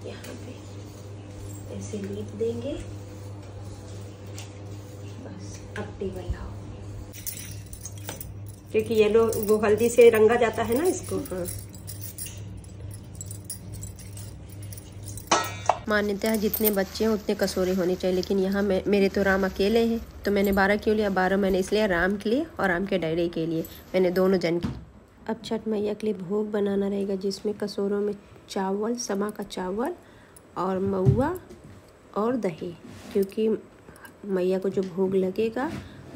यहाँ पे ऐसे लीप देंगे, बस अब टेबल लाओ, क्योंकि येलो वो हल्दी से रंगा जाता है ना इसको। हाँ, मान्यता है जितने बच्चे हैं उतने कटोरे होने चाहिए, लेकिन यहाँ मेरे तो राम अकेले हैं, तो मैंने 12 क्यों लिया, 12 मैंने इसलिए राम के लिए और राम के डैडी के लिए, मैंने दोनों जन की। अब छठ मैया के लिए भोग बनाना रहेगा, जिसमें कटोरों में चावल, समा का चावल और महुआ और दही, क्योंकि मैया को जो भोग लगेगा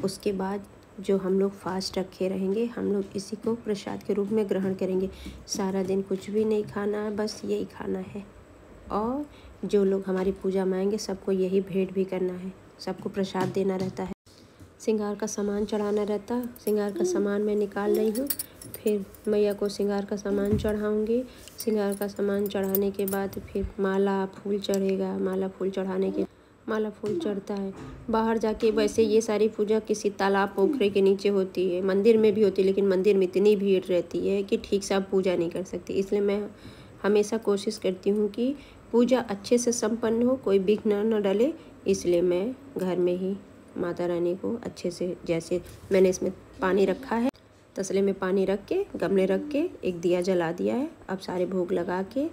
उसके बाद जो हम लोग फास्ट रखे रहेंगे, हम लोग इसी को प्रसाद के रूप में ग्रहण करेंगे। सारा दिन कुछ भी नहीं खाना है, बस यही खाना है, और जो लोग हमारी पूजा में आएंगे सबको यही भेंट भी करना है, सबको प्रसाद देना रहता है। श्रृंगार का सामान चढ़ाना रहता है, श्रृंगार का सामान मैं निकाल रही हूँ, फिर मैया को श्रृंगार का सामान चढ़ाऊँगी। श्रृंगार का सामान चढ़ाने के बाद फिर माला फूल चढ़ेगा, माला फूल चढ़ाने के माला फूल चढ़ता है। बाहर जाके वैसे ये सारी पूजा किसी तालाब पोखरे के नीचे होती है, मंदिर में भी होती है, लेकिन मंदिर में इतनी भीड़ रहती है कि ठीक से आप पूजा नहीं कर सकते, इसलिए मैं हमेशा कोशिश करती हूँ कि पूजा अच्छे से संपन्न हो, कोई विघ्न न डले, इसलिए मैं घर में ही माता रानी को अच्छे से, जैसे मैंने इसमें पानी रखा है, तसले में पानी रख के, गमले रख के एक दिया जला दिया है। अब सारे भोग लगा के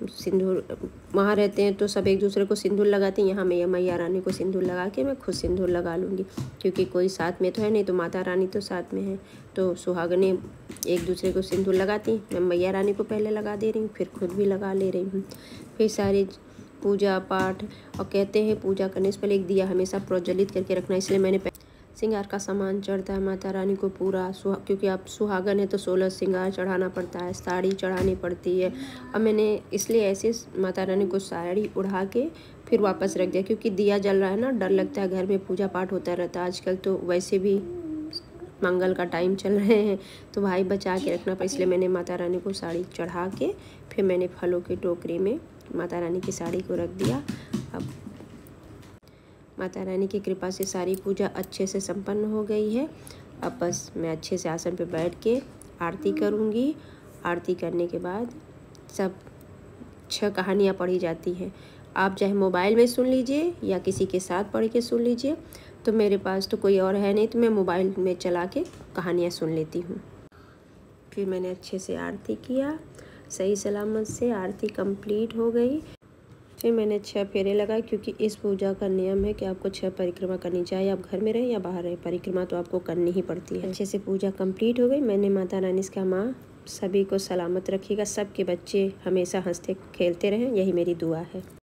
सिंदूर, वहाँ रहते हैं तो सब एक दूसरे को सिंदूर लगाते हैं, यहाँ मैया रानी को सिंदूर लगा के मैं खुद सिंदूर लगा लूँगी, क्योंकि कोई साथ में तो है नहीं, तो माता रानी तो साथ में है, तो सुहागनें एक दूसरे को सिंदूर लगाती हैं। मैं मैया रानी को पहले लगा दे रही हूँ, फिर खुद भी लगा ले रही हूँ। फिर सारी पूजा पाठ, और कहते हैं पूजा करने से पहले एक दिया हमेशा प्रज्वलित करके रखना, इसलिए मैंने श्रृंगार का सामान चढ़ता है माता रानी को पूरा, क्योंकि आप सुहागन है तो 16 श्रृंगार चढ़ाना पड़ता है, साड़ी चढ़ानी पड़ती है। अब मैंने इसलिए ऐसे माता रानी को साड़ी उड़ा के फिर वापस रख दिया, क्योंकि दिया जल रहा है ना, डर लगता है, घर में पूजा पाठ होता रहता है, आजकल तो वैसे भी मंगल का टाइम चल रहे हैं, तो भाई बचा के रखना पड़ा, इसलिए मैंने माता रानी को साड़ी चढ़ा के फिर मैंने फलों की टोकरी में माता रानी की साड़ी को रख दिया। अब माता रानी की कृपा से सारी पूजा अच्छे से संपन्न हो गई है। अब बस मैं अच्छे से आसन पे बैठ के आरती करूँगी। आरती करने के बाद सब 6 कहानियाँ पढ़ी जाती हैं, आप चाहे मोबाइल में सुन लीजिए या किसी के साथ पढ़ के सुन लीजिए, तो मेरे पास तो कोई और है नहीं, तो मैं मोबाइल में चला के कहानियाँ सुन लेती हूँ। फिर मैंने अच्छे से आरती किया, सही सलामत से आरती कंप्लीट हो गई। फिर मैंने 6 फेरे लगाए, क्योंकि इस पूजा का नियम है कि आपको 6 परिक्रमा करनी चाहिए, आप घर में रहें या बाहर रहें, परिक्रमा तो आपको करनी ही पड़ती है। अच्छे से पूजा कंप्लीट हो गई। मैंने माता रानी का माँ सभी को सलामत रखिएगा, सबके बच्चे हमेशा हंसते खेलते रहें, यही मेरी दुआ है।